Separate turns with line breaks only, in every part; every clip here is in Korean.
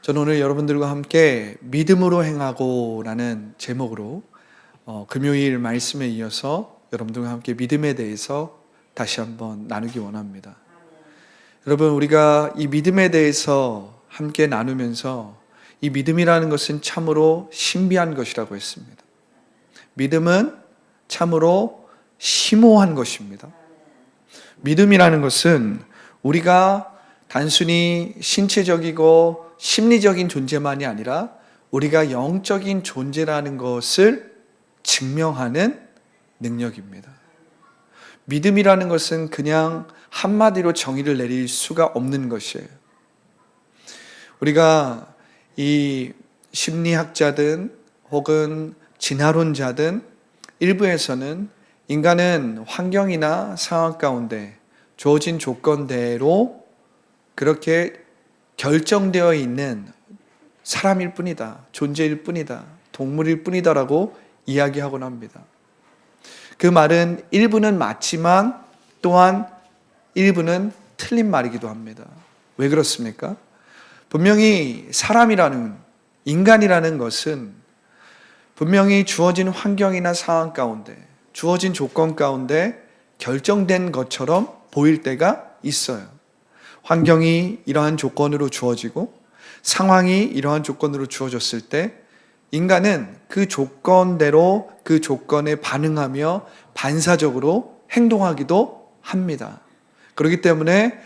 저는 오늘 여러분들과 함께 믿음으로 행하고 라는 제목으로 금요일 말씀에 이어서 여러분들과 함께 믿음에 대해서 다시 한번 나누기 원합니다. 여러분, 우리가 이 믿음에 대해서 함께 나누면서 이 믿음이라는 것은 참으로 신비한 것이라고 했습니다. 믿음은 참으로 심오한 것입니다. 믿음이라는 것은 우리가 단순히 신체적이고 심리적인 존재만이 아니라 우리가 영적인 존재라는 것을 증명하는 능력입니다. 믿음이라는 것은 그냥 한마디로 정의를 내릴 수가 없는 것이에요. 우리가 이 심리학자든 혹은 진화론자든 일부에서는 인간은 환경이나 상황 가운데 주어진 조건대로 그렇게 결정되어 있는 사람일 뿐이다, 존재일 뿐이다, 동물일 뿐이다라고 이야기하곤 합니다. 그 말은 일부는 맞지만 또한 일부는 틀린 말이기도 합니다. 왜 그렇습니까? 분명히 사람이라는, 인간이라는 것은 분명히 주어진 환경이나 상황 가운데, 주어진 조건 가운데 결정된 것처럼 보일 때가 있어요. 환경이 이러한 조건으로 주어지고 상황이 이러한 조건으로 주어졌을 때 인간은 그 조건대로 그 조건에 반응하며 반사적으로 행동하기도 합니다. 그렇기 때문에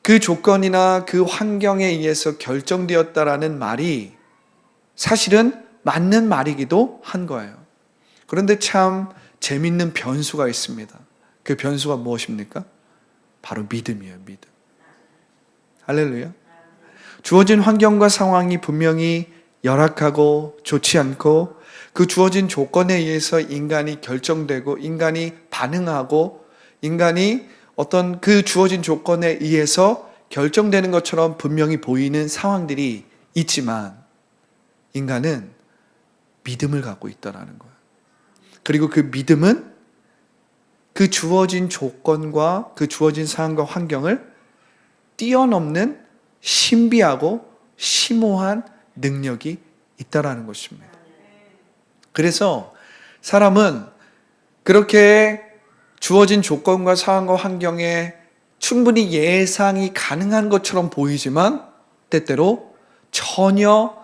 그 조건이나 그 환경에 의해서 결정되었다라는 말이 사실은 맞는 말이기도 한 거예요. 그런데 참 재밌는 변수가 있습니다. 그 변수가 무엇입니까? 바로 믿음이에요, 믿음. 할렐루야. 주어진 환경과 상황이 분명히 열악하고 좋지 않고 그 주어진 조건에 의해서 인간이 결정되고 인간이 반응하고 인간이 어떤 그 주어진 조건에 의해서 결정되는 것처럼 분명히 보이는 상황들이 있지만 인간은 믿음을 갖고 있다는 거예요. 그리고 그 믿음은 그 주어진 조건과 그 주어진 상황과 환경을 뛰어넘는 신비하고 심오한 능력이 있다라는 것입니다. 그래서 사람은 그렇게 주어진 조건과 상황과 환경에 충분히 예상이 가능한 것처럼 보이지만 때때로 전혀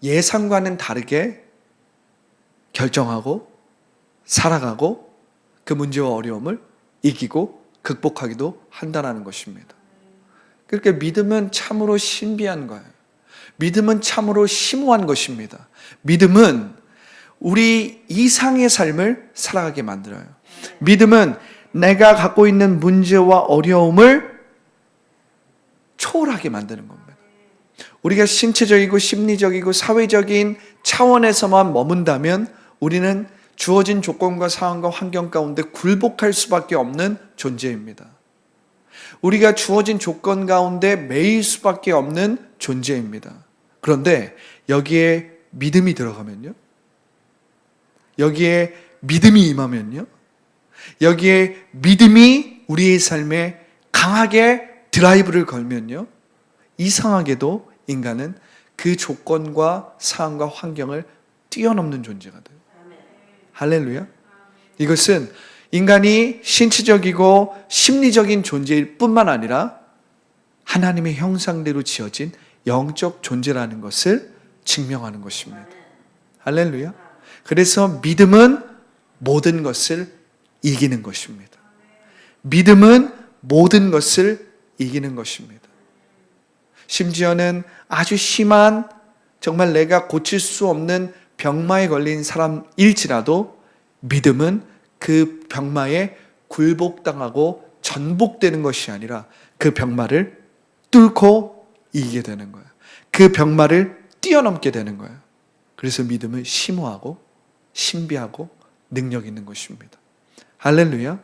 예상과는 다르게 결정하고 살아가고 그 문제와 어려움을 이기고 극복하기도 한다는 것입니다. 그러니까 믿음은 참으로 신비한 거예요. 믿음은 참으로 심오한 것입니다. 믿음은 우리 이상의 삶을 살아가게 만들어요. 믿음은 내가 갖고 있는 문제와 어려움을 초월하게 만드는 겁니다. 우리가 신체적이고 심리적이고 사회적인 차원에서만 머문다면 우리는 주어진 조건과 상황과 환경 가운데 굴복할 수밖에 없는 존재입니다. 우리가 주어진 조건 가운데 매일 수밖에 없는 존재입니다. 그런데 여기에 믿음이 들어가면요, 여기에 믿음이 임하면요, 여기에 믿음이 우리의 삶에 강하게 드라이브를 걸면요, 이상하게도 인간은 그 조건과 상황과 환경을 뛰어넘는 존재가 돼요. 할렐루야. 이것은 인간이 신체적이고 심리적인 존재일 뿐만 아니라 하나님의 형상대로 지어진 영적 존재라는 것을 증명하는 것입니다. 할렐루야. 그래서 믿음은 모든 것을 이기는 것입니다. 믿음은 모든 것을 이기는 것입니다. 심지어는 아주 심한, 정말 내가 고칠 수 없는 병마에 걸린 사람일지라도 믿음은 그 병마에 굴복당하고 전복되는 것이 아니라 그 병마를 뚫고 이기게 되는 거예요. 그 병마를 뛰어넘게 되는 거예요. 그래서 믿음은 심오하고 신비하고 능력 있는 것입니다. 할렐루야.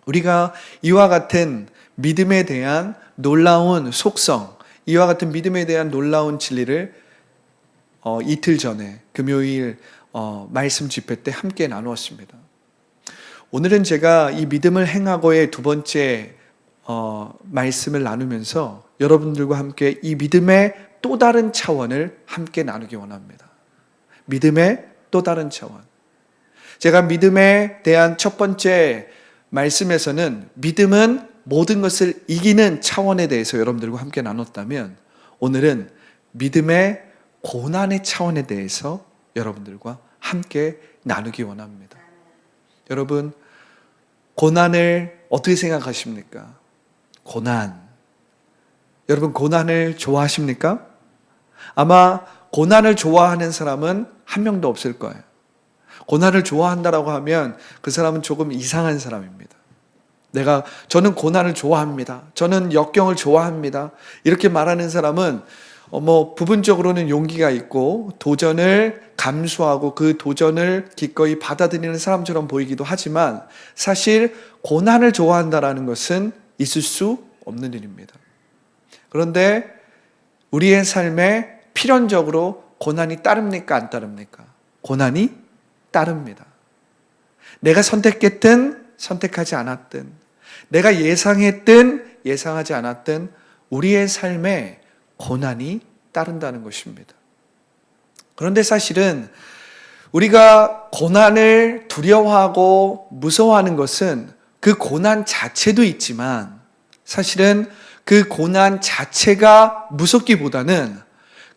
우리가 이와 같은 믿음에 대한 놀라운 속성, 이와 같은 믿음에 대한 놀라운 진리를 이틀 전에 금요일 말씀 집회 때 함께 나누었습니다. 오늘은 제가 이 믿음을 행하고의 두 번째 말씀을 나누면서 여러분들과 함께 이 믿음의 또 다른 차원을 함께 나누기 원합니다. 믿음의 또 다른 차원. 제가 믿음에 대한 첫 번째 말씀에서는 믿음은 모든 것을 이기는 차원에 대해서 여러분들과 함께 나눴다면, 오늘은 믿음의 고난의 차원에 대해서 여러분들과 함께 나누기 원합니다. 여러분, 고난을 어떻게 생각하십니까? 고난. 여러분, 고난을 좋아하십니까? 아마 고난을 좋아하는 사람은 한 명도 없을 거예요. 고난을 좋아한다라고 하면 그 사람은 조금 이상한 사람입니다. 저는 고난을 좋아합니다. 저는 역경을 좋아합니다. 이렇게 말하는 사람은 부분적으로는 용기가 있고 도전을 감수하고 그 도전을 기꺼이 받아들이는 사람처럼 보이기도 하지만, 사실 고난을 좋아한다라는 것은 있을 수 없는 일입니다. 그런데 우리의 삶에 필연적으로 고난이 따릅니까? 안 따릅니까? 고난이 따릅니다. 내가 선택했든 선택하지 않았든, 내가 예상했든 예상하지 않았든 우리의 삶에 고난이 따른다는 것입니다. 그런데 사실은 우리가 고난을 두려워하고 무서워하는 것은 그 고난 자체도 있지만, 사실은 그 고난 자체가 무섭기보다는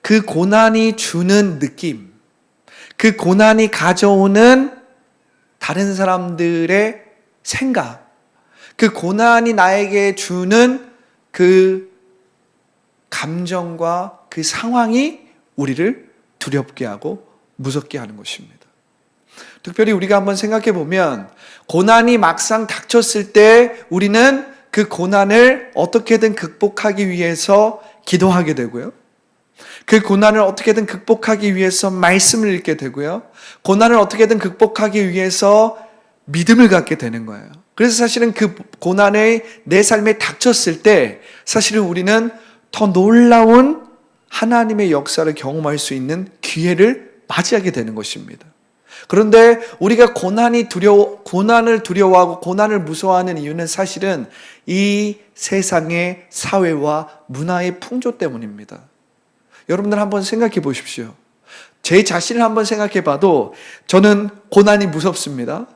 그 고난이 주는 느낌, 그 고난이 가져오는 다른 사람들의 생각, 그 고난이 나에게 주는 그 감정과 그 상황이 우리를 두렵게 하고 무섭게 하는 것입니다. 특별히 우리가 한번 생각해 보면, 고난이 막상 닥쳤을 때 우리는 그 고난을 어떻게든 극복하기 위해서 기도하게 되고요. 그 고난을 어떻게든 극복하기 위해서 말씀을 읽게 되고요. 고난을 어떻게든 극복하기 위해서 믿음을 갖게 되는 거예요. 그래서 사실은 그 고난이 내 삶에 닥쳤을 때 사실은 우리는 더 놀라운 하나님의 역사를 경험할 수 있는 기회를 맞이하게 되는 것입니다. 그런데 우리가 고난을 두려워하고 고난을 무서워하는 이유는 사실은 이 세상의 사회와 문화의 풍조 때문입니다. 여러분들 한번 생각해 보십시오. 제 자신을 한번 생각해 봐도 저는 고난이 무섭습니다.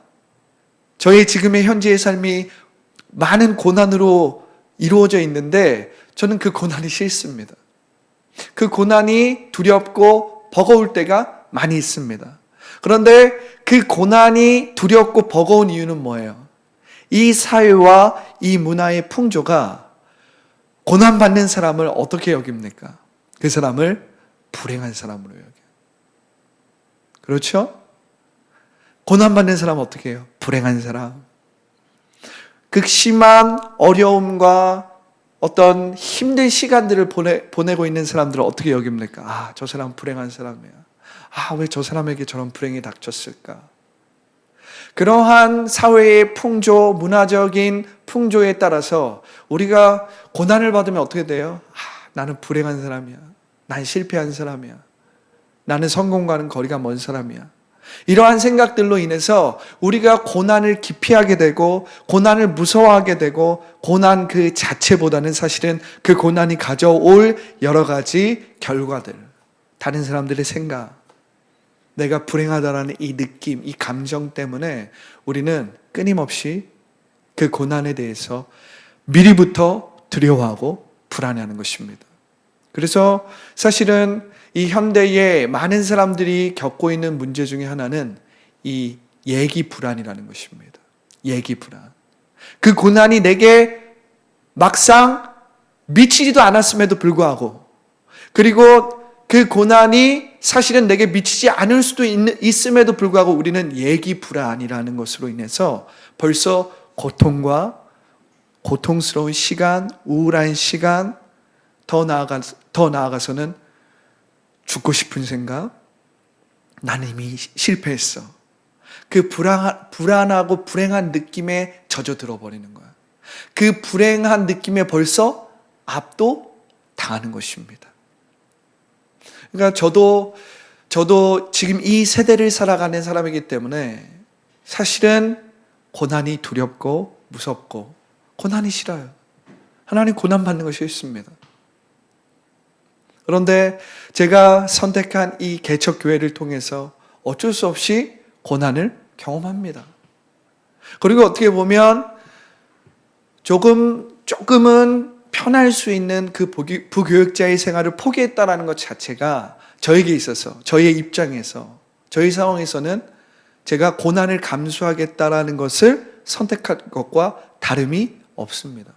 저의 지금의 현재의 삶이 많은 고난으로 이루어져 있는데 저는 그 고난이 싫습니다. 그 고난이 두렵고 버거울 때가 많이 있습니다. 그런데 그 고난이 두렵고 버거운 이유는 뭐예요? 이 사회와 이 문화의 풍조가 고난받는 사람을 어떻게 여깁니까? 그 사람을 불행한 사람으로 여겨요. 그렇죠? 고난받는 사람은 어떻게 해요? 불행한 사람. 극심한 어려움과 어떤 힘든 시간들을 보내고 있는 사람들을 어떻게 여깁니까? 저 사람은 불행한 사람이야. 왜 저 사람에게 저런 불행이 닥쳤을까? 그러한 사회의 풍조, 문화적인 풍조에 따라서 우리가 고난을 받으면 어떻게 돼요? 나는 불행한 사람이야. 난 실패한 사람이야. 나는 성공과는 거리가 먼 사람이야. 이러한 생각들로 인해서 우리가 고난을 기피하게 되고 고난을 무서워하게 되고, 고난 그 자체보다는 사실은 그 고난이 가져올 여러 가지 결과들, 다른 사람들의 생각, 내가 불행하다라는 이 느낌, 이 감정 때문에 우리는 끊임없이 그 고난에 대해서 미리부터 두려워하고 불안해하는 것입니다. 그래서 사실은 이 현대에 많은 사람들이 겪고 있는 문제 중에 하나는 이 예기 불안이라는 것입니다. 예기 불안. 그 고난이 내게 막상 미치지도 않았음에도 불구하고, 그리고 그 고난이 사실은 내게 미치지 않을 수도 있음에도 불구하고 우리는 예기 불안이라는 것으로 인해서 벌써 고통과 고통스러운 시간, 우울한 시간, 더 나아가서는 죽고 싶은 생각, 나는 이미 실패했어. 그 불안하고 불행한 느낌에 젖어들어 버리는 거야. 그 불행한 느낌에 벌써 압도당하는 것입니다. 그러니까 저도 지금 이 세대를 살아가는 사람이기 때문에 사실은 고난이 두렵고 무섭고 고난이 싫어요. 하나님 고난 받는 것이 싫습니다. 그런데 제가 선택한 이 개척교회를 통해서 어쩔 수 없이 고난을 경험합니다. 그리고 어떻게 보면 조금은 편할 수 있는 그 부교육자의 생활을 포기했다라는 것 자체가 저에게 있어서, 저의 입장에서, 저희 상황에서는 제가 고난을 감수하겠다라는 것을 선택한 것과 다름이 없습니다.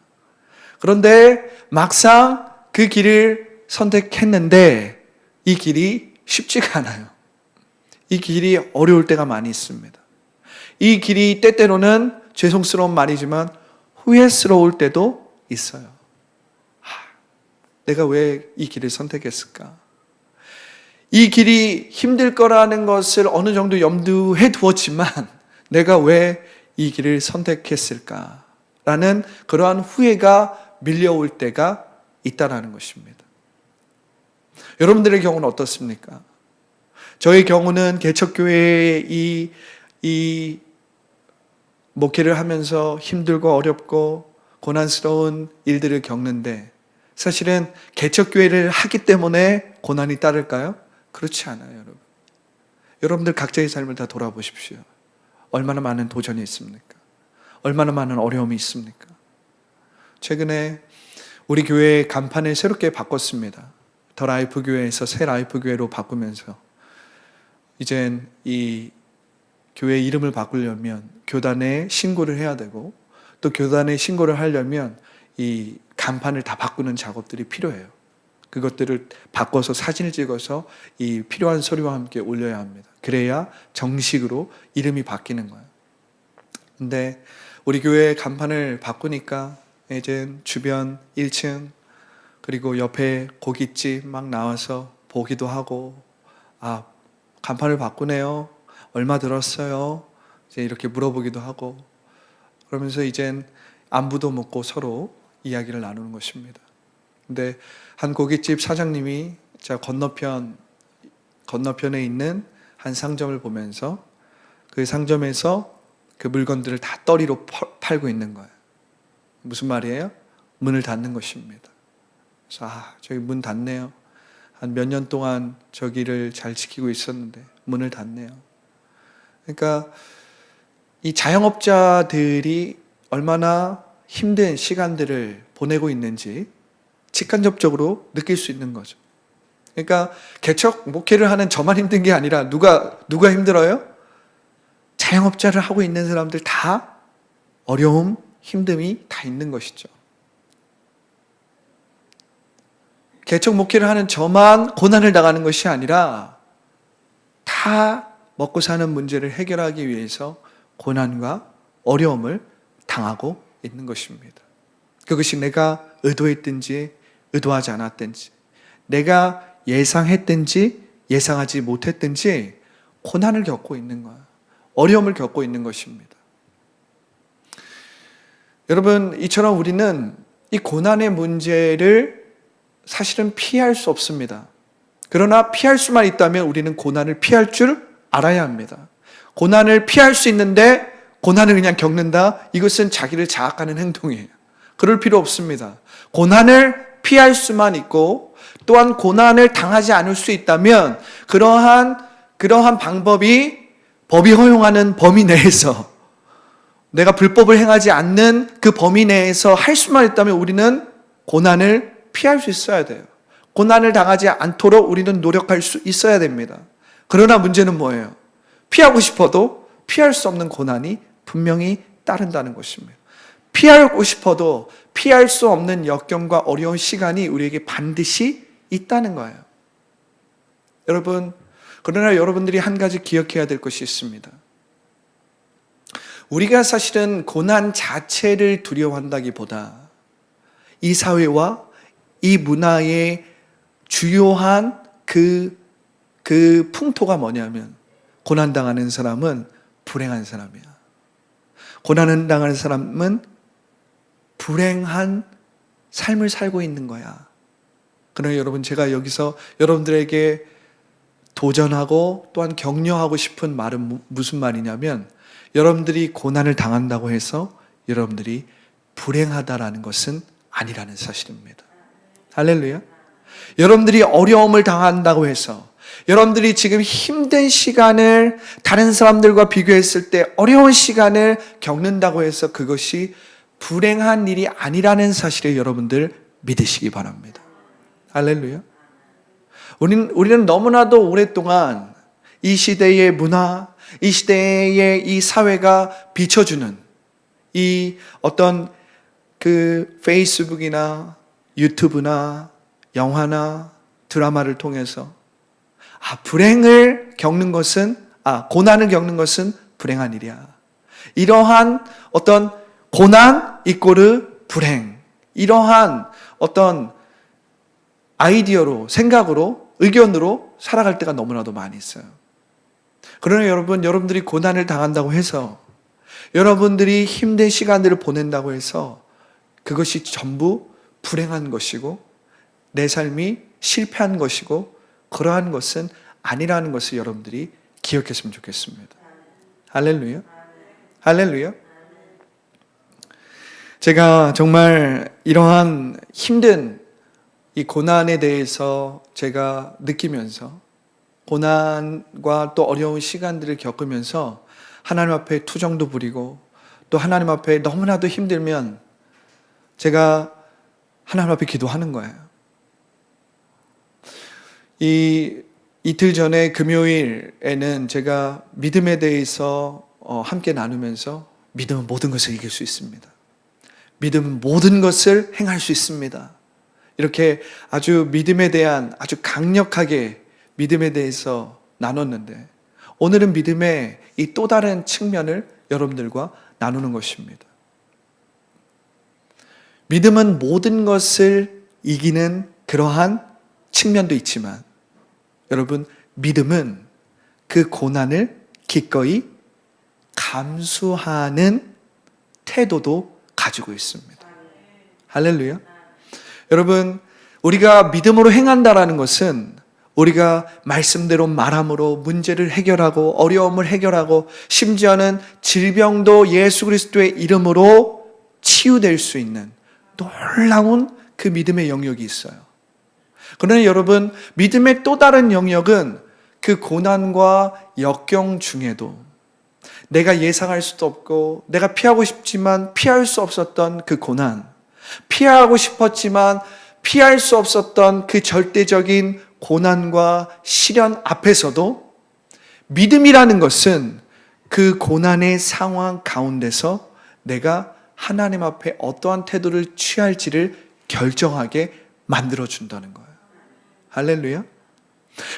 그런데 막상 그 길을 선택했는데 이 길이 쉽지가 않아요. 이 길이 어려울 때가 많이 있습니다. 이 길이 때때로는 죄송스러운 말이지만 후회스러울 때도 있어요. 내가 왜 이 길을 선택했을까? 이 길이 힘들 거라는 것을 어느 정도 염두에 두었지만 내가 왜 이 길을 선택했을까? 라는 그러한 후회가 밀려올 때가 있다는 것입니다. 여러분들의 경우는 어떻습니까? 저의 경우는 개척교회의 이 목회를 하면서 힘들고 어렵고 고난스러운 일들을 겪는데 사실은 개척교회를 하기 때문에 고난이 따를까요? 그렇지 않아요, 여러분. 여러분들 각자의 삶을 다 돌아보십시오. 얼마나 많은 도전이 있습니까? 얼마나 많은 어려움이 있습니까? 최근에 우리 교회의 간판을 새롭게 바꿨습니다. 더 라이프 교회에서 새 라이프 교회로 바꾸면서 이젠 이 교회 이름을 바꾸려면 교단에 신고를 해야 되고 또 교단에 신고를 하려면 이 간판을 다 바꾸는 작업들이 필요해요. 그것들을 바꿔서 사진을 찍어서 이 필요한 서류와 함께 올려야 합니다. 그래야 정식으로 이름이 바뀌는 거예요. 근데 우리 교회 간판을 바꾸니까 이제 주변 1층 그리고 옆에 고깃집 막 나와서 보기도 하고 간판을 바꾸네요. 얼마 들었어요? 이제 이렇게 물어보기도 하고 그러면서 이젠 안부도 묻고 서로 이야기를 나누는 것입니다. 근데 한 고깃집 사장님이 건너편에 있는 한 상점을 보면서 그 상점에서 그 물건들을 다 떨이로 팔고 있는 거예요. 무슨 말이에요? 문을 닫는 것입니다. 그래서 저기 문 닫네요. 한 몇 년 동안 저기를 잘 지키고 있었는데 문을 닫네요. 그러니까 이 자영업자들이 얼마나 힘든 시간들을 보내고 있는지 직간접적으로 느낄 수 있는 거죠. 그러니까 개척 목회를 하는 저만 힘든 게 아니라 누가 힘들어요? 자영업자를 하고 있는 사람들 다 어려움, 힘듦이 다 있는 것이죠. 개척 목회를 하는 저만 고난을 당하는 것이 아니라 다 먹고 사는 문제를 해결하기 위해서 고난과 어려움을 당하고 있는 것입니다. 그것이 내가 의도했든지 의도하지 않았든지 내가 예상했든지 예상하지 못했든지 고난을 겪고 있는 거야. 어려움을 겪고 있는 것입니다. 여러분, 이처럼 우리는 이 고난의 문제를 사실은 피할 수 없습니다. 그러나 피할 수만 있다면 우리는 고난을 피할 줄 알아야 합니다. 고난을 피할 수 있는데 고난을 그냥 겪는다? 이것은 자기를 자학하는 행동이에요. 그럴 필요 없습니다. 고난을 피할 수만 있고 또한 고난을 당하지 않을 수 있다면 그러한 방법이 법이 허용하는 범위 내에서 내가 불법을 행하지 않는 그 범위 내에서 할 수만 있다면 우리는 고난을 피할 수 있어야 돼요. 고난을 당하지 않도록 우리는 노력할 수 있어야 됩니다. 그러나 문제는 뭐예요? 피하고 싶어도 피할 수 없는 고난이 분명히 따른다는 것입니다. 피하고 싶어도 피할 수 없는 역경과 어려운 시간이 우리에게 반드시 있다는 거예요. 여러분, 그러나 여러분들이 한 가지 기억해야 될 것이 있습니다. 우리가 사실은 고난 자체를 두려워한다기보다 이 사회와 이 문화의 주요한 그 풍토가 뭐냐면 고난당하는 사람은 불행한 사람이야. 고난당하는 사람은 불행한 삶을 살고 있는 거야. 그러나 여러분, 제가 여기서 여러분들에게 도전하고 또한 격려하고 싶은 말은 무슨 말이냐면 여러분들이 고난을 당한다고 해서 여러분들이 불행하다라는 것은 아니라는 사실입니다. 할렐루야. 여러분들이 어려움을 당한다고 해서, 여러분들이 지금 힘든 시간을 다른 사람들과 비교했을 때 어려운 시간을 겪는다고 해서 그것이 불행한 일이 아니라는 사실을 여러분들 믿으시기 바랍니다. 할렐루야. 우리는 너무나도 오랫동안 이 시대의 문화, 이 시대의 이 사회가 비춰주는 이 어떤 그 페이스북이나 유튜브나 영화나 드라마를 통해서 불행을 겪는 것은, 고난을 겪는 것은 불행한 일이야. 이러한 어떤 고난 이꼬르 불행, 이러한 어떤 아이디어로, 생각으로, 의견으로 살아갈 때가 너무나도 많이 있어요. 그러나 여러분들이 고난을 당한다고 해서, 여러분들이 힘든 시간들을 보낸다고 해서 그것이 전부 불행한 것이고 내 삶이 실패한 것이고 그러한 것은 아니라는 것을 여러분들이 기억했으면 좋겠습니다. 할렐루야. 할렐루야. 제가 정말 이러한 힘든 이 고난에 대해서 제가 느끼면서, 고난과 또 어려운 시간들을 겪으면서 하나님 앞에 투정도 부리고, 또 하나님 앞에 너무나도 힘들면 제가 하나님 앞에 기도하는 거예요. 이틀 전에 금요일에는 제가 믿음에 대해서 함께 나누면서, 믿음은 모든 것을 이길 수 있습니다. 믿음은 모든 것을 행할 수 있습니다. 이렇게 아주 믿음에 대한, 아주 강력하게 믿음에 대해서 나눴는데, 오늘은 믿음의 이 또 다른 측면을 여러분들과 나누는 것입니다. 믿음은 모든 것을 이기는 그러한 측면도 있지만, 여러분, 믿음은 그 고난을 기꺼이 감수하는 태도도 가지고 있습니다. 할렐루야. 여러분, 우리가 믿음으로 행한다라는 것은 우리가 말씀대로 말함으로 문제를 해결하고 어려움을 해결하고 심지어는 질병도 예수 그리스도의 이름으로 치유될 수 있는 놀라운 그 믿음의 영역이 있어요. 그러나 여러분, 믿음의 또 다른 영역은 그 고난과 역경 중에도 내가 예상할 수도 없고 내가 피하고 싶지만 피할 수 없었던 그 고난, 피하고 싶었지만 피할 수 없었던 그 절대적인 고난과 시련 앞에서도 믿음이라는 것은 그 고난의 상황 가운데서 내가 하나님 앞에 어떠한 태도를 취할지를 결정하게 만들어준다는 거예요. 할렐루야.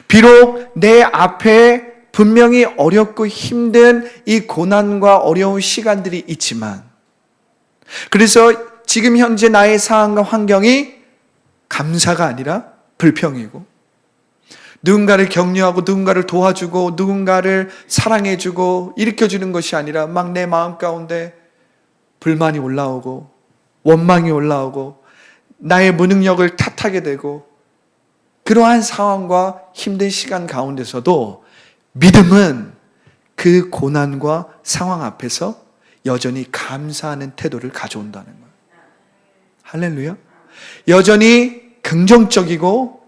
비록 내 앞에 분명히 어렵고 힘든 이 고난과 어려운 시간들이 있지만, 그래서 지금 현재 나의 상황과 환경이 감사가 아니라 불평이고, 누군가를 격려하고 누군가를 도와주고 누군가를 사랑해주고 일으켜주는 것이 아니라 막 내 마음 가운데 불만이 올라오고 원망이 올라오고 나의 무능력을 탓하게 되고, 그러한 상황과 힘든 시간 가운데서도 믿음은 그 고난과 상황 앞에서 여전히 감사하는 태도를 가져온다는 거예요. 할렐루야. 여전히 긍정적이고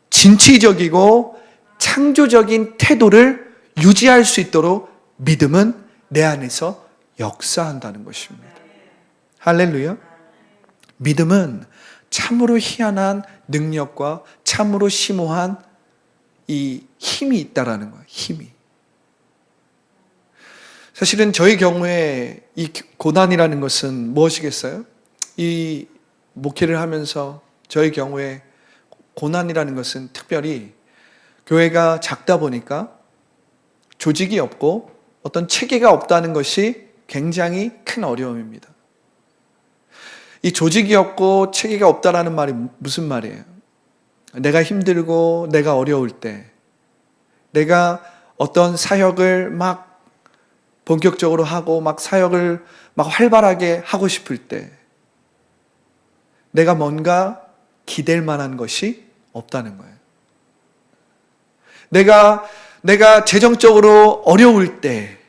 진취적이고 창조적인 태도를 유지할 수 있도록 믿음은 내 안에서 역사한다는 것입니다. 할렐루야. 믿음은 참으로 희한한 능력과 참으로 심오한 이 힘이 있다라는 거예요. 힘이. 사실은 저희 경우에 이 고난이라는 것은 무엇이겠어요? 이 목회를 하면서 저희 경우에 고난이라는 것은 특별히 교회가 작다 보니까 조직이 없고 어떤 체계가 없다는 것이 굉장히 큰 어려움입니다. 이 조직이 없고 체계가 없다라는 말이 무슨 말이에요? 내가 힘들고 내가 어려울 때, 내가 어떤 사역을 막 본격적으로 하고 막 사역을 막 활발하게 하고 싶을 때 내가 뭔가 기댈 만한 것이 없다는 거예요. 내가 재정적으로 어려울 때,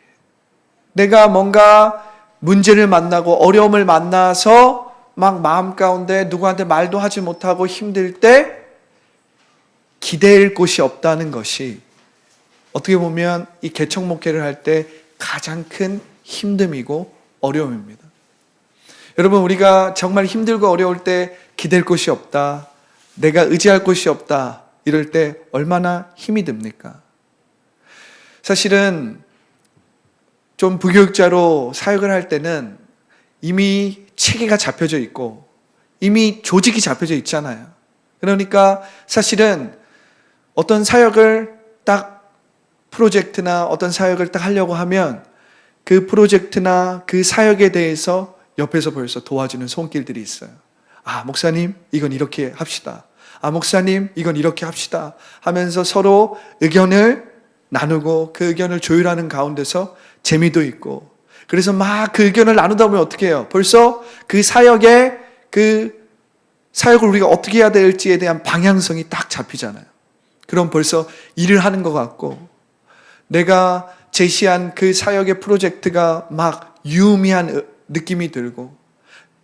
내가 뭔가 문제를 만나고 어려움을 만나서 막 마음 가운데 누구한테 말도 하지 못하고 힘들 때 기댈 곳이 없다는 것이 어떻게 보면 이 개척 목회를 할 때 가장 큰 힘듦이고 어려움입니다. 여러분, 우리가 정말 힘들고 어려울 때 기댈 곳이 없다, 내가 의지할 곳이 없다 이럴 때 얼마나 힘이 듭니까? 사실은 좀 부교육자로 사역을 할 때는 이미 체계가 잡혀져 있고 이미 조직이 잡혀져 있잖아요. 그러니까 사실은 어떤 사역을 딱 프로젝트나 어떤 사역을 딱 하려고 하면 그 프로젝트나 그 사역에 대해서 옆에서 벌써 도와주는 손길들이 있어요. 아, 목사님, 이건 이렇게 합시다. 아, 목사님, 이건 이렇게 합시다. 하면서 서로 의견을 나누고 그 의견을 조율하는 가운데서 재미도 있고, 그래서 막 그 의견을 나누다 보면 어떻게 해요? 벌써 그 사역을 우리가 어떻게 해야 될지에 대한 방향성이 딱 잡히잖아요. 그럼 벌써 일을 하는 것 같고, 내가 제시한 그 사역의 프로젝트가 막 유의미한 느낌이 들고,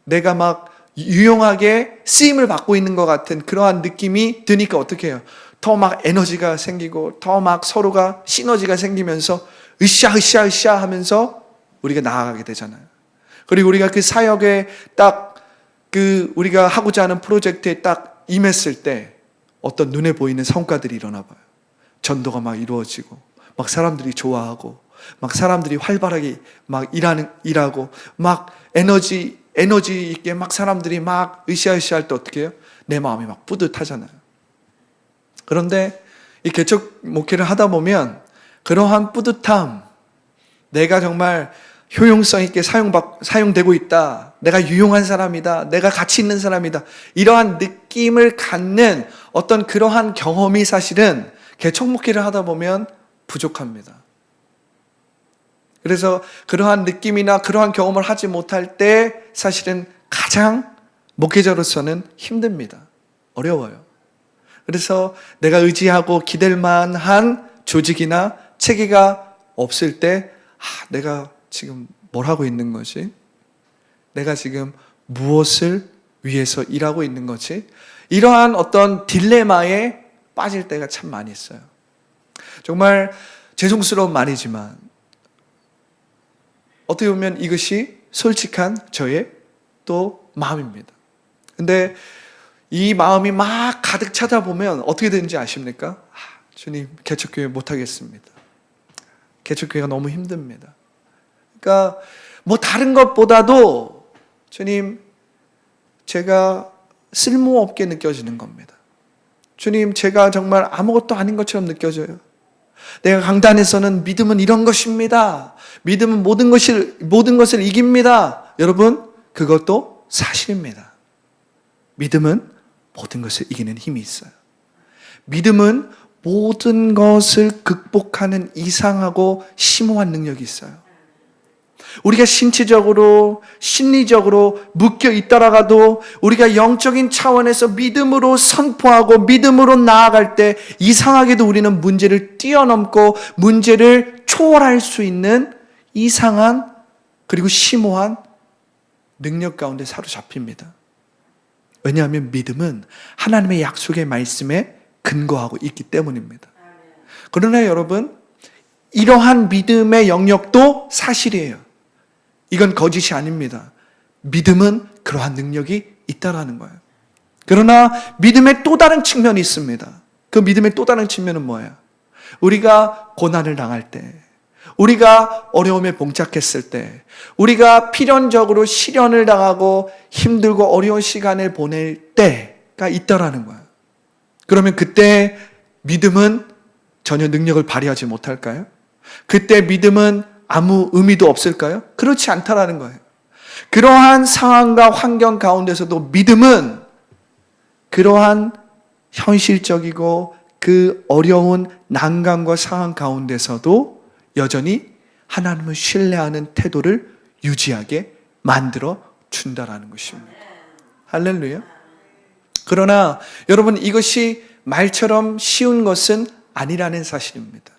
내가 막 유용하게 쓰임을 받고 있는 것 같은 그러한 느낌이 드니까 어떻게 해요? 더 막 에너지가 생기고 더 막 서로가 시너지가 생기면서 으쌰 하면서 우리가 나아가게 되잖아요. 그리고 우리가 그 사역에 딱 우리가 하고자 하는 프로젝트에 딱 임했을 때 어떤 눈에 보이는 성과들이 일어나 봐요. 전도가 막 이루어지고, 막 사람들이 좋아하고, 막 사람들이 활발하게 막 일하고, 막 에너지 있게 막 사람들이 막 으쌰으쌰 할 때 어떻게 해요? 내 마음이 막 뿌듯하잖아요. 그런데 이 개척 목회를 하다 보면 그러한 뿌듯함, 내가 정말 효용성 있게 사용되고 있다, 내가 유용한 사람이다, 내가 가치 있는 사람이다, 이러한 느낌을 갖는 어떤 그러한 경험이 사실은 개척 목회를 하다 보면 부족합니다. 그래서 그러한 느낌이나 그러한 경험을 하지 못할 때 사실은 가장 목회자로서는 힘듭니다. 어려워요. 그래서 내가 의지하고 기댈 만한 조직이나 체계가 없을 때, 내가 지금 뭘 하고 있는 거지? 내가 지금 무엇을 위해서 일하고 있는 거지? 이러한 어떤 딜레마에 빠질 때가 참 많이 있어요. 정말 죄송스러운 말이지만 어떻게 보면 이것이 솔직한 저의 또 마음입니다. 근데 이 마음이 막 가득 차다 보면 어떻게 되는지 아십니까? 주님, 개척교회 못하겠습니다. 개척교회가 너무 힘듭니다. 그러니까 뭐 다른 것보다도 주님, 제가 쓸모없게 느껴지는 겁니다. 주님, 제가 정말 아무것도 아닌 것처럼 느껴져요. 내가 강단에서는 믿음은 이런 것입니다, 믿음은 모든 것을 이깁니다. 여러분, 그것도 사실입니다. 믿음은 모든 것을 이기는 힘이 있어요. 믿음은 모든 것을 극복하는 이상하고 심오한 능력이 있어요. 우리가 신체적으로, 심리적으로 묶여 있더라도 우리가 영적인 차원에서 믿음으로 선포하고 믿음으로 나아갈 때 이상하게도 우리는 문제를 뛰어넘고 문제를 초월할 수 있는 이상한 그리고 심오한 능력 가운데 사로잡힙니다. 왜냐하면 믿음은 하나님의 약속의 말씀에 근거하고 있기 때문입니다. 그러나 여러분, 이러한 믿음의 영역도 사실이에요. 이건 거짓이 아닙니다. 믿음은 그러한 능력이 있다라는 거예요. 그러나 믿음의 또 다른 측면이 있습니다. 그 믿음의 또 다른 측면은 뭐예요? 우리가 고난을 당할 때, 우리가 어려움에 봉착했을 때, 우리가 필연적으로 시련을 당하고 힘들고 어려운 시간을 보낼 때가 있다라는 거예요. 그러면 그때 믿음은 전혀 능력을 발휘하지 못할까요? 그때 믿음은 아무 의미도 없을까요? 그렇지 않다라는 거예요. 그러한 상황과 환경 가운데서도 믿음은 그러한 현실적이고 그 어려운 난관과 상황 가운데서도 여전히 하나님을 신뢰하는 태도를 유지하게 만들어 준다라는 것입니다. 할렐루야. 그러나 여러분, 이것이 말처럼 쉬운 것은 아니라는 사실입니다.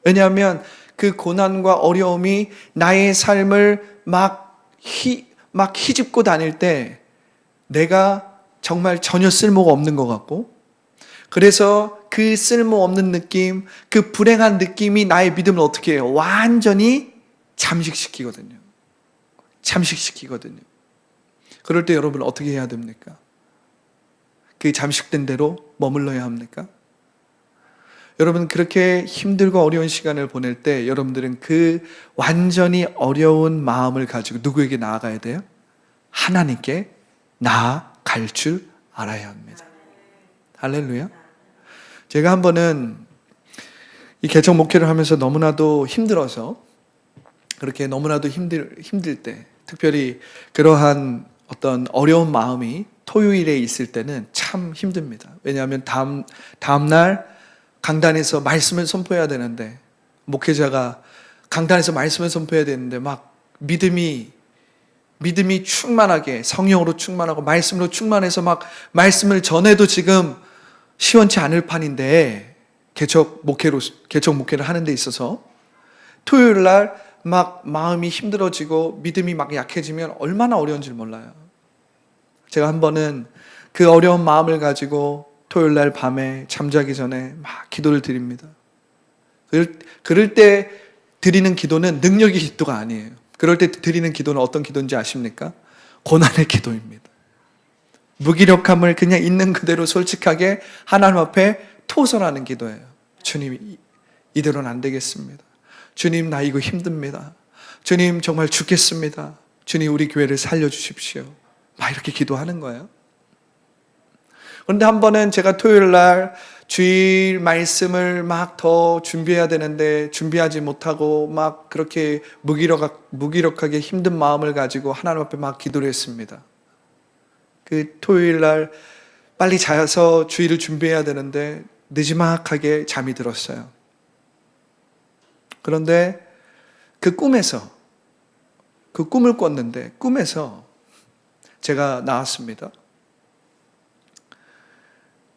왜냐하면 그 고난과 어려움이 나의 삶을 막 휘집고 다닐 때 내가 정말 전혀 쓸모가 없는 것 같고, 그래서 그 쓸모없는 느낌, 그 불행한 느낌이 나의 믿음을 어떻게 해요? 완전히 잠식시키거든요. 잠식시키거든요. 그럴 때 여러분 어떻게 해야 됩니까? 그 잠식된 대로 머물러야 합니까? 여러분 그렇게 힘들고 어려운 시간을 보낼 때 여러분들은 그 완전히 어려운 마음을 가지고 누구에게 나아가야 돼요? 하나님께 나아갈 줄 알아야 합니다. 할렐루야. 제가 한 번은 이 개척 목회를 하면서 너무나도 힘들어서 그렇게 너무나도 힘들 때 특별히 그러한 어떤 어려운 마음이 토요일에 있을 때는 참 힘듭니다. 왜냐하면 다음날 강단에서 말씀을 선포해야 되는데 목회자가 강단에서 말씀을 선포해야 되는데 막 믿음이 충만하게 성령으로 충만하고 말씀으로 충만해서 막 말씀을 전해도 지금 시원치 않을 판인데 개척 목회를 하는 데 있어서 토요일 날 막 마음이 힘들어지고 믿음이 막 약해지면 얼마나 어려운지 몰라요. 제가 한 번은 그 어려운 마음을 가지고 토요일 날 밤에 잠자기 전에 막 기도를 드립니다. 그럴 때 드리는 기도는 능력의 기도가 아니에요. 그럴 때 드리는 기도는 어떤 기도인지 아십니까? 고난의 기도입니다. 무기력함을 그냥 있는 그대로 솔직하게 하나님 앞에 토설하는 기도예요. 주님, 이대로는 안 되겠습니다. 주님, 나 이거 힘듭니다. 주님, 정말 죽겠습니다. 주님, 우리 교회를 살려주십시오. 막 이렇게 기도하는 거예요. 그런데 한 번은 제가 토요일 날 주일 말씀을 막 더 준비해야 되는데 준비하지 못하고 막 그렇게 무기력하게 힘든 마음을 가지고 하나님 앞에 막 기도를 했습니다. 그 토요일 날 빨리 자서 주일을 준비해야 되는데 느지막하게 잠이 들었어요. 그런데 그 꿈을 꿨는데 꿈에서 제가 나왔습니다.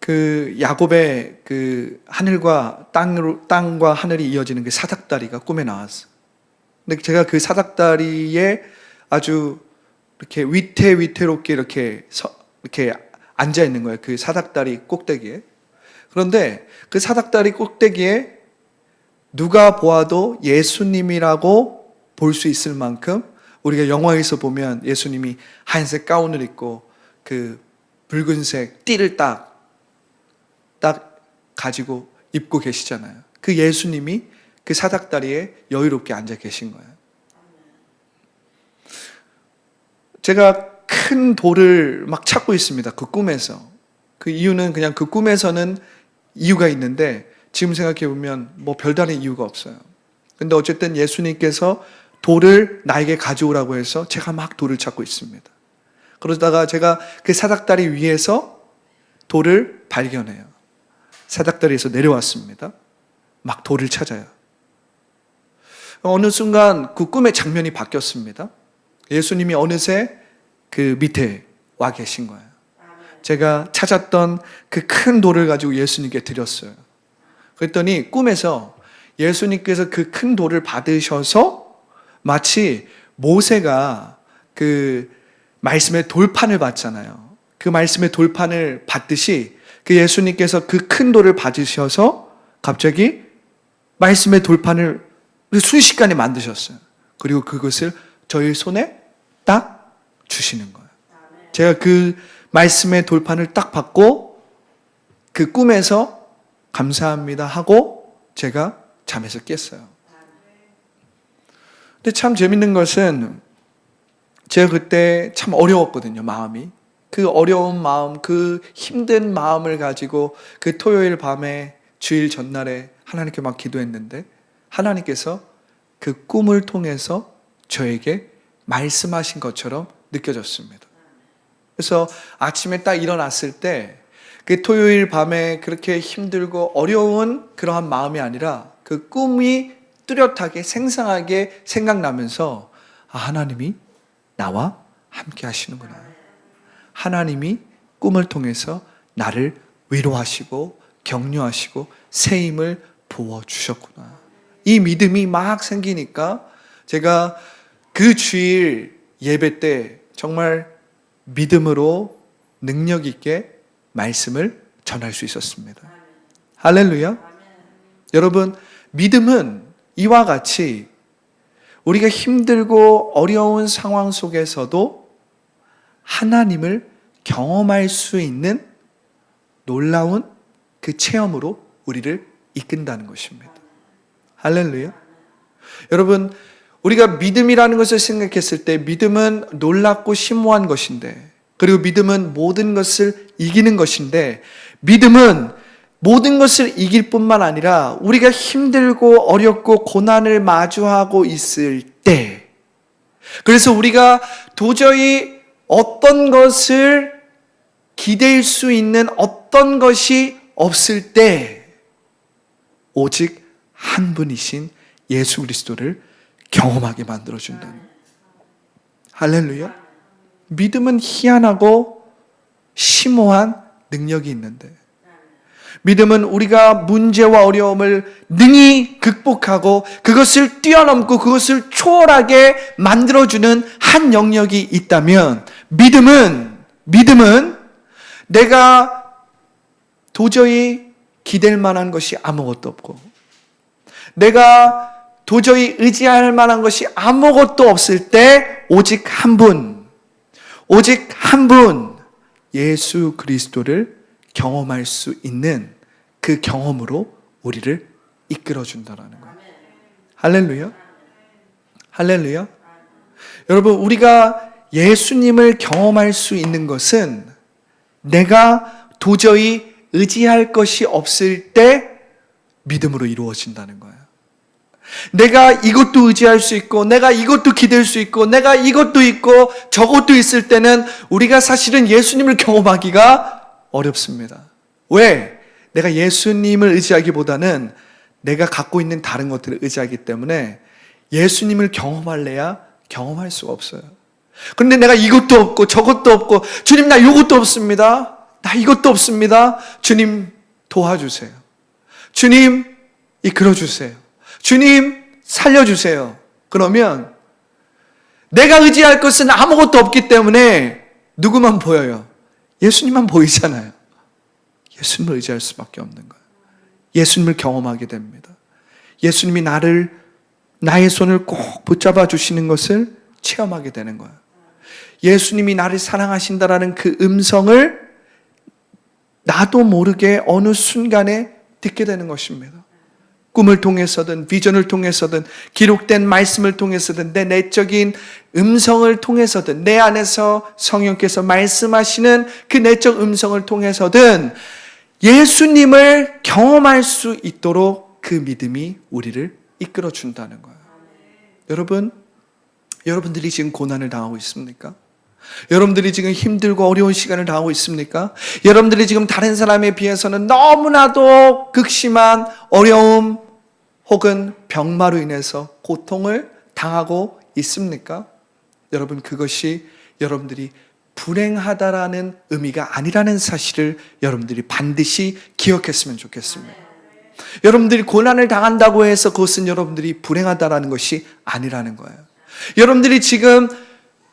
그 야곱의 그 하늘과 땅과 하늘이 이어지는 그 사닥다리가 꿈에 나왔어요. 근데 제가 그 사닥다리에 아주 이렇게 위태롭게 이렇게 앉아 있는 거예요. 그 사닥다리 꼭대기에. 그런데 그 사닥다리 꼭대기에 누가 보아도 예수님이라고 볼 수 있을 만큼 우리가 영화에서 보면 예수님이 하얀색 가운을 입고 그 붉은색 띠를 딱 가지고 입고 계시잖아요. 그 예수님이 그 사닥다리에 여유롭게 앉아 계신 거예요. 제가 큰 돌을 막 찾고 있습니다. 그 꿈에서. 그 이유는 그냥 그 꿈에서는 이유가 있는데 지금 생각해 보면 뭐 별다른 이유가 없어요. 근데 어쨌든 예수님께서 돌을 나에게 가져오라고 해서 제가 막 돌을 찾고 있습니다. 그러다가 제가 그 사닥다리 위에서 돌을 발견해요. 사닥다리에서 내려왔습니다. 막 돌을 찾아요. 어느 순간 그 꿈의 장면이 바뀌었습니다. 예수님이 어느새 그 밑에 와 계신 거예요. 제가 찾았던 그 큰 돌을 가지고 예수님께 드렸어요. 그랬더니 꿈에서 예수님께서 그 큰 돌을 받으셔서 마치 모세가 그 말씀의 돌판을 받잖아요. 그 말씀의 돌판을 받듯이 그 예수님께서 그 큰 돌을 받으셔서 갑자기 말씀의 돌판을 순식간에 만드셨어요. 그리고 그것을 저희 손에 딱 주시는 거예요. 제가 그 말씀의 돌판을 딱 받고 그 꿈에서 감사합니다 하고 제가 잠에서 깼어요. 근데 참 재밌는 것은 제가 그때 참 어려웠거든요, 마음이. 그 어려운 마음, 그 힘든 마음을 가지고 그 토요일 밤에 주일 전날에 하나님께 막 기도했는데 하나님께서 그 꿈을 통해서 저에게 말씀하신 것처럼 느껴졌습니다. 그래서 아침에 딱 일어났을 때 그 토요일 밤에 그렇게 힘들고 어려운 그러한 마음이 아니라 그 꿈이 뚜렷하게 생생하게 생각나면서 하나님이 나와 함께 하시는구나. 하나님이 꿈을 통해서 나를 위로하시고 격려하시고 새 힘을 부어주셨구나. 이 믿음이 막 생기니까 제가 그 주일 예배 때 정말 믿음으로 능력 있게 말씀을 전할 수 있었습니다. 할렐루야. 여러분, 믿음은 이와 같이 우리가 힘들고 어려운 상황 속에서도 하나님을 경험할 수 있는 놀라운 그 체험으로 우리를 이끈다는 것입니다. 할렐루야. 여러분, 우리가 믿음이라는 것을 생각했을 때 믿음은 놀랍고 심오한 것인데, 그리고 믿음은 모든 것을 이기는 것인데, 믿음은 모든 것을 이길 뿐만 아니라 우리가 힘들고 어렵고 고난을 마주하고 있을 때, 그래서 우리가 도저히 어떤 것을 기댈 수 있는 어떤 것이 없을 때 오직 한 분이신 예수 그리스도를 경험하게 만들어준다는. 할렐루야. 믿음은 희한하고 심오한 능력이 있는데, 믿음은 우리가 문제와 어려움을 능히 극복하고 그것을 뛰어넘고 그것을 초월하게 만들어주는 한 영역이 있다면, 믿음은 내가 도저히 기댈 만한 것이 아무것도 없고, 내가 도저히 의지할 만한 것이 아무것도 없을 때 오직 한 분, 예수 그리스도를 경험할 수 있는 그 경험으로 우리를 이끌어준다는 거예요. 할렐루야. 할렐루야. 여러분, 우리가 예수님을 경험할 수 있는 것은 내가 도저히 의지할 것이 없을 때 믿음으로 이루어진다는 거예요. 내가 이것도 의지할 수 있고, 내가 이것도 기댈 수 있고, 내가 이것도 있고 저것도 있을 때는 우리가 사실은 예수님을 경험하기가 어렵습니다. 왜? 내가 예수님을 의지하기보다는 내가 갖고 있는 다른 것들을 의지하기 때문에 예수님을 경험할래야 경험할 수가 없어요. 그런데 내가 이것도 없고 저것도 없고, 주님 나 이것도 없습니다, 나 이것도 없습니다, 주님 도와주세요, 주님 이끌어주세요, 주님 살려주세요. 그러면 내가 의지할 것은 아무것도 없기 때문에 누구만 보여요? 예수님만 보이잖아요. 예수님을 의지할 수밖에 없는 거예요. 예수님을 경험하게 됩니다. 예수님이 나의 손을 꼭 붙잡아 주시는 것을 체험하게 되는 거예요. 예수님이 나를 사랑하신다라는 그 음성을 나도 모르게 어느 순간에 듣게 되는 것입니다. 꿈을 통해서든 비전을 통해서든 기록된 말씀을 통해서든 내 내적인 음성을 통해서든 내 안에서 성령께서 말씀하시는 그 내적 음성을 통해서든 예수님을 경험할 수 있도록 그 믿음이 우리를 이끌어 준다는 거예요. 여러분들이 지금 고난을 당하고 있습니까? 여러분들이 지금 힘들고 어려운 시간을 당하고 있습니까? 여러분들이 지금 다른 사람에 비해서는 너무나도 극심한 어려움 혹은 병마로 인해서 고통을 당하고 있습니까? 여러분, 그것이 여러분들이 불행하다라는 의미가 아니라는 사실을 여러분들이 반드시 기억했으면 좋겠습니다. 여러분들이 고난을 당한다고 해서 그것은 여러분들이 불행하다라는 것이 아니라는 거예요. 여러분들이 지금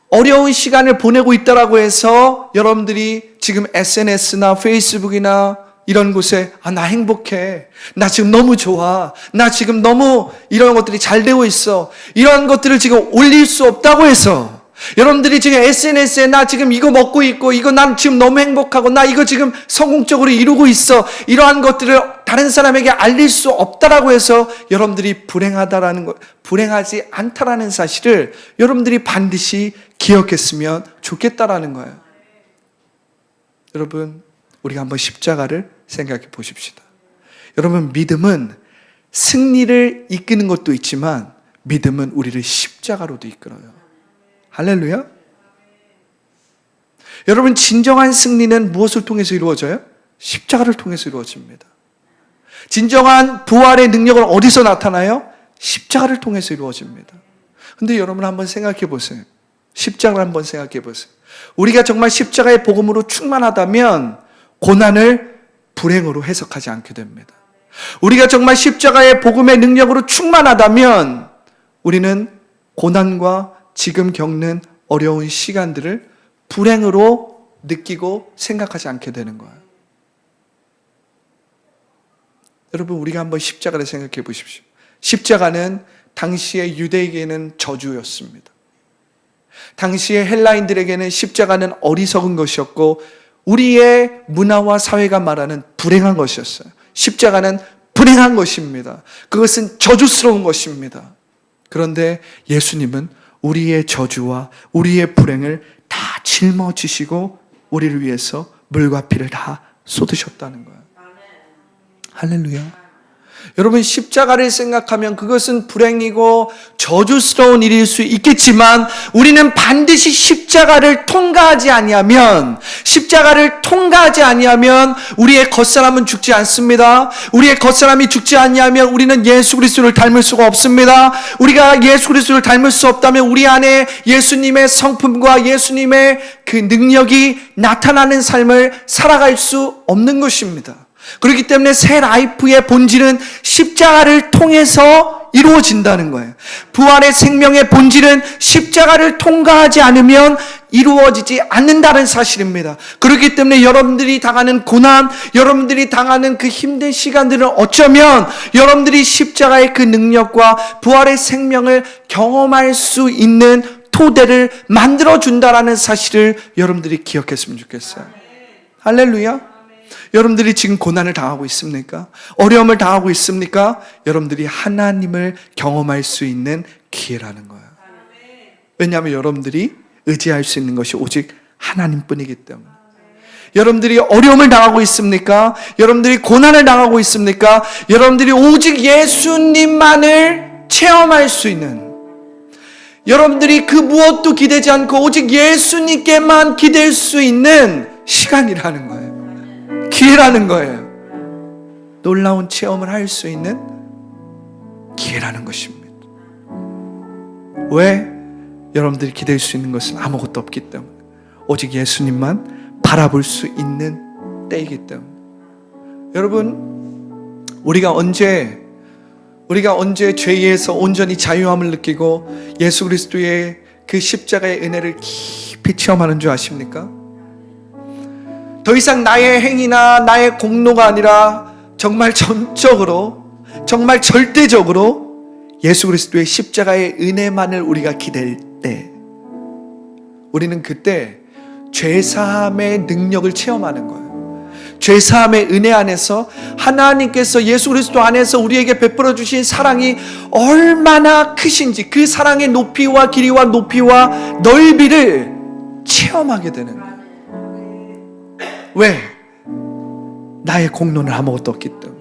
어려운 시간을 보내고 있다라고 해서 여러분들이 지금 SNS나 페이스북이나 이런 곳에 나 행복해, 나 지금 너무 좋아, 나 지금 너무 이런 것들이 잘 되고 있어, 이런 것들을 지금 올릴 수 없다고 해서 여러분들이 지금 SNS에 나 지금 이거 먹고 있고, 이거 난 지금 너무 행복하고, 나 이거 지금 성공적으로 이루고 있어, 이러한 것들을 다른 사람에게 알릴 수 없다라고 해서 여러분들이 불행하지 않다라는 사실을 여러분들이 반드시 기억했으면 좋겠다라는 거예요. 여러분, 우리가 한번 십자가를 생각해 보십시다. 여러분, 믿음은 승리를 이끄는 것도 있지만 믿음은 우리를 십자가로도 이끌어요. 할렐루야. 여러분, 진정한 승리는 무엇을 통해서 이루어져요? 십자가를 통해서 이루어집니다. 진정한 부활의 능력은 어디서 나타나요? 십자가를 통해서 이루어집니다. 근데 여러분 한번 생각해 보세요. 십자가를 한번 생각해 보세요. 우리가 정말 십자가의 복음으로 충만하다면 고난을 불행으로 해석하지 않게 됩니다. 우리가 정말 십자가의 복음의 능력으로 충만하다면 우리는 고난과 지금 겪는 어려운 시간들을 불행으로 느끼고 생각하지 않게 되는 거예요. 여러분, 우리가 한번 십자가를 생각해 보십시오. 십자가는 당시의 유대에게는 저주였습니다. 당시의 헬라인들에게는 십자가는 어리석은 것이었고 우리의 문화와 사회가 말하는 불행한 것이었어요. 십자가는 불행한 것입니다. 그것은 저주스러운 것입니다. 그런데 예수님은 우리의 저주와 우리의 불행을 다 짊어지시고 우리를 위해서 물과 피를 다 쏟으셨다는 거예요. 할렐루야. 여러분, 십자가를 생각하면 그것은 불행이고 저주스러운 일일 수 있겠지만 우리는 반드시 십자가를 통과하지 아니하면 우리의 겉사람은 죽지 않습니다. 우리의 겉사람이 죽지 아니하면 우리는 예수 그리스도를 닮을 수가 없습니다. 우리가 예수 그리스도를 닮을 수 없다면 우리 안에 예수님의 성품과 예수님의 그 능력이 나타나는 삶을 살아갈 수 없는 것입니다. 그렇기 때문에 새 라이프의 본질은 십자가를 통해서 이루어진다는 거예요. 부활의 생명의 본질은 십자가를 통과하지 않으면 이루어지지 않는다는 사실입니다. 그렇기 때문에 여러분들이 당하는 고난, 여러분들이 당하는 그 힘든 시간들은 어쩌면 여러분들이 십자가의 그 능력과 부활의 생명을 경험할 수 있는 토대를 만들어준다라는 사실을 여러분들이 기억했으면 좋겠어요. 할렐루야. 여러분들이 지금 고난을 당하고 있습니까? 어려움을 당하고 있습니까? 여러분들이 하나님을 경험할 수 있는 기회라는 거예요. 왜냐하면 여러분들이 의지할 수 있는 것이 오직 하나님뿐이기 때문에. 여러분들이 어려움을 당하고 있습니까? 여러분들이 고난을 당하고 있습니까? 여러분들이 오직 예수님만을 체험할 수 있는, 여러분들이 그 무엇도 기대지 않고 오직 예수님께만 기댈 수 있는 시간이라는 거예요. 기회라는 거예요. 놀라운 체험을 할 수 있는 기회라는 것입니다. 왜? 여러분들이 기댈 수 있는 것은 아무것도 없기 때문에, 오직 예수님만 바라볼 수 있는 때이기 때문에. 여러분, 우리가 언제 죄에서 온전히 자유함을 느끼고 예수 그리스도의 그 십자가의 은혜를 깊이 체험하는 줄 아십니까? 더 이상 나의 행위나 나의 공로가 아니라 정말 전적으로, 정말 절대적으로 예수 그리스도의 십자가의 은혜만을 우리가 기댈 때, 우리는 그때 죄사함의 능력을 체험하는 거예요. 죄사함의 은혜 안에서 하나님께서 예수 그리스도 안에서 우리에게 베풀어 주신 사랑이 얼마나 크신지, 그 사랑의 높이와 길이와 높이와 넓이를 체험하게 되는 거예요. 왜? 나의 공로는 아무것도 없기 때문에.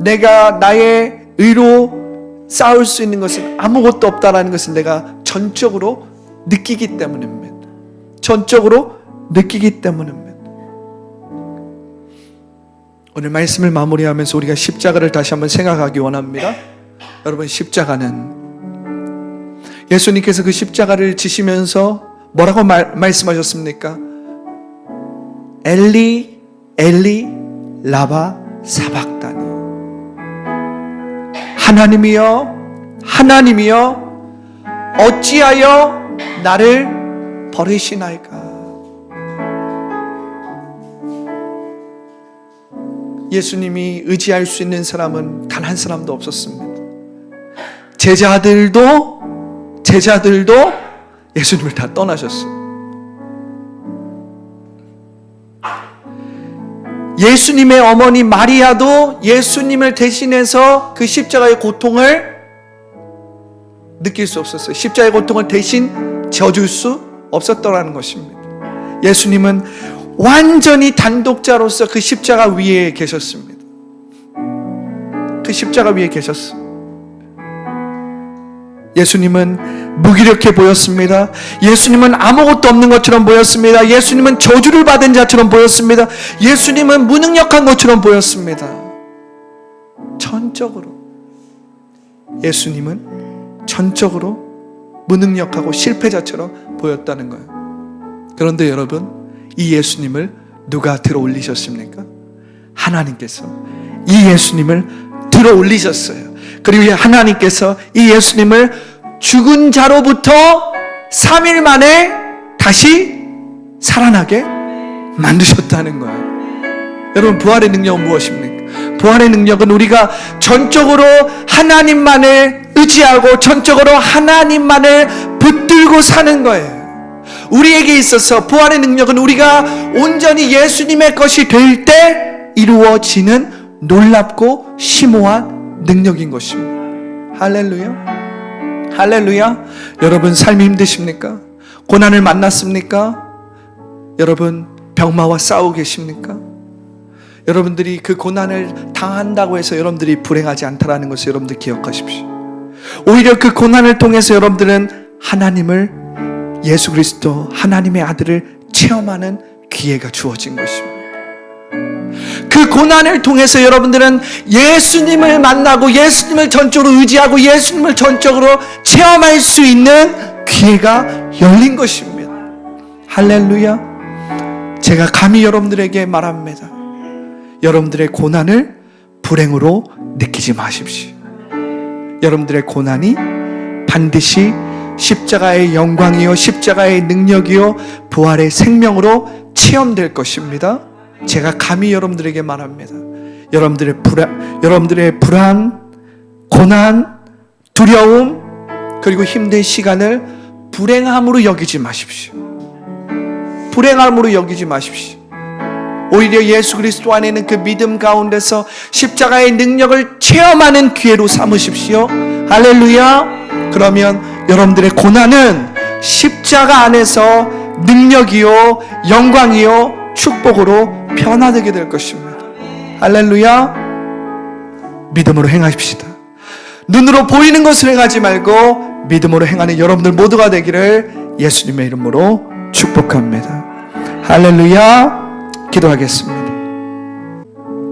내가 나의 의로 싸울 수 있는 것은 아무것도 없다라는 것을 내가 전적으로 느끼기 때문입니다. 전적으로 느끼기 때문입니다. 오늘 말씀을 마무리하면서 우리가 십자가를 다시 한번 생각하기 원합니다. 여러분, 십자가는 예수님께서 그 십자가를 지시면서 뭐라고 말씀하셨습니까? 엘리 엘리 라바 사박다니. 하나님이여 하나님이여 어찌하여 나를 버리시나이까. 예수님이 의지할 수 있는 사람은 단 한 사람도 없었습니다. 제자들도 예수님을 다 떠나셨어요. 예수님의 어머니 마리아도 예수님을 대신해서 그 십자가의 고통을 느낄 수 없었어요. 십자가의 고통을 대신 져줄 수 없었더라는 것입니다. 예수님은 완전히 단독자로서 그 십자가 위에 계셨습니다. 그 십자가 위에 계셨어요. 예수님은 무기력해 보였습니다. 예수님은 아무것도 없는 것처럼 보였습니다. 예수님은 저주를 받은 자처럼 보였습니다. 예수님은 무능력한 것처럼 보였습니다. 전적으로 예수님은 전적으로 무능력하고 실패자처럼 보였다는 거예요. 그런데 여러분, 이 예수님을 누가 들어 올리셨습니까? 하나님께서 이 예수님을 들어 올리셨어요. 그리고 하나님께서 이 예수님을 죽은 자로부터 3일 만에 다시 살아나게 만드셨다는 거예요. 여러분, 부활의 능력은 무엇입니까? 부활의 능력은 우리가 전적으로 하나님만을 의지하고 전적으로 하나님만을 붙들고 사는 거예요. 우리에게 있어서 부활의 능력은 우리가 온전히 예수님의 것이 될 때 이루어지는 놀랍고 심오한 능력인 것입니다. 할렐루야. 할렐루야. 여러분 삶이 힘드십니까? 고난을 만났습니까? 여러분 병마와 싸우고 계십니까? 여러분들이 그 고난을 당한다고 해서 여러분들이 불행하지 않다라는 것을 여러분들 기억하십시오. 오히려 그 고난을 통해서 여러분들은 하나님을, 예수 그리스도 하나님의 아들을 체험하는 기회가 주어진 것입니다. 그 고난을 통해서 여러분들은 예수님을 만나고 예수님을 전적으로 의지하고 예수님을 전적으로 체험할 수 있는 기회가 열린 것입니다. 할렐루야. 제가 감히 여러분들에게 말합니다. 여러분들의 고난을 불행으로 느끼지 마십시오. 여러분들의 고난이 반드시 십자가의 영광이요 불화의 능력이요 부활의 생명으로 체험될 것입니다. 제가 감히 여러분들에게 말합니다. 여러분들의 불안, 고난, 두려움, 그리고 힘든 시간을 불행함으로 여기지 마십시오. 불행함으로 여기지 마십시오. 오히려 예수 그리스도 안에 있는 그 믿음 가운데서 십자가의 능력을 체험하는 기회로 삼으십시오. 할렐루야. 그러면 여러분들의 고난은 십자가 안에서 능력이요 영광이요 축복으로 변화되게 될 것입니다. 할렐루야. 믿음으로 행하십시다. 눈으로 보이는 것을 행하지 말고 믿음으로 행하는 여러분들 모두가 되기를 예수님의 이름으로 축복합니다. 할렐루야. 기도하겠습니다.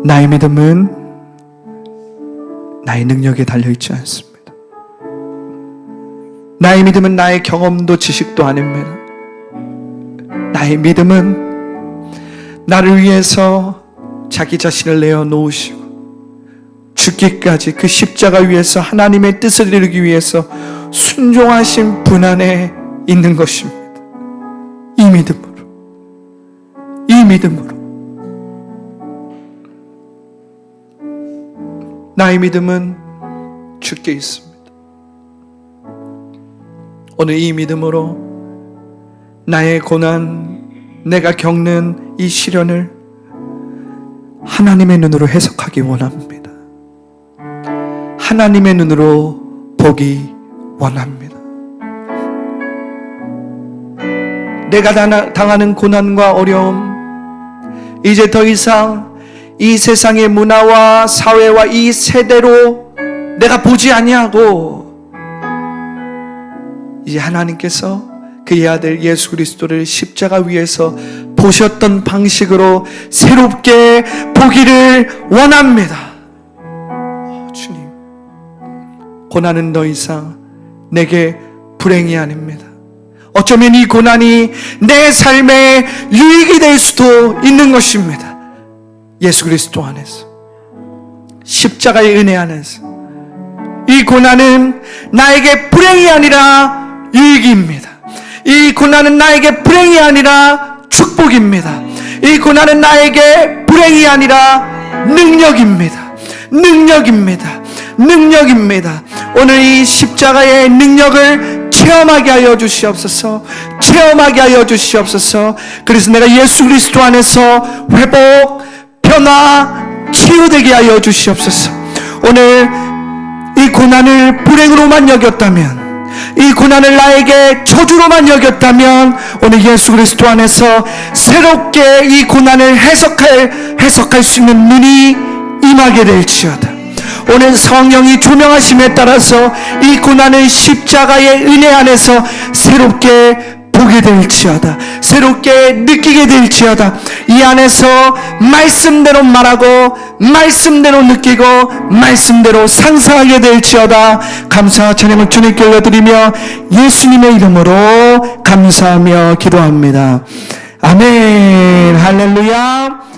나의 믿음은 나의 능력에 달려있지 않습니다. 나의 믿음은 나의 경험도 지식도 아닙니다. 나의 믿음은 나를 위해서 자기 자신을 내어놓으시고 죽기까지 그 십자가 위에서 하나님의 뜻을 이루기 위해서 순종하신 분 안에 있는 것입니다. 이 믿음으로 나의 믿음은 주께 있습니다. 오늘 이 믿음으로 나의 고난, 내가 겪는 이 시련을 하나님의 눈으로 해석하기 원합니다. 하나님의 눈으로 보기 원합니다. 내가 당하는 고난과 어려움, 이제 더 이상 이 세상의 문화와 사회와 이 세대로 내가 보지 아니하고 이제 하나님께서 그의 아들 예수 그리스도를 십자가 위에서 보셨던 방식으로 새롭게 보기를 원합니다. 주님, 고난은 더 이상 내게 불행이 아닙니다. 어쩌면 이 고난이 내 삶의 유익이 될 수도 있는 것입니다. 예수 그리스도 안에서, 십자가의 은혜 안에서 이 고난은 나에게 불행이 아니라 유익입니다. 이 고난은 나에게 불행이 아니라 축복입니다. 이 고난은 나에게 불행이 아니라 능력입니다. 오늘 이 십자가의 능력을 체험하게 하여 주시옵소서. 그래서 내가 예수 그리스도 안에서 회복, 변화, 치유되게 하여 주시옵소서. 오늘 이 고난을 불행으로만 여겼다면, 이 고난을 나에게 저주로만 여겼다면, 오늘 예수 그리스도 안에서 새롭게 이 고난을 해석할 수 있는 눈이 임하게 될지어다. 오늘 성령이 조명하심에 따라서 이 고난을 십자가의 은혜 안에서 새롭게 보게 될지어다. 새롭게 느끼게 될지어다. 이 안에서 말씀대로 말하고 말씀대로 느끼고 말씀대로 상상하게 될지어다. 감사와 찬양을 주님께 올려드리며 예수님의 이름으로 감사하며 기도합니다. 아멘. 할렐루야.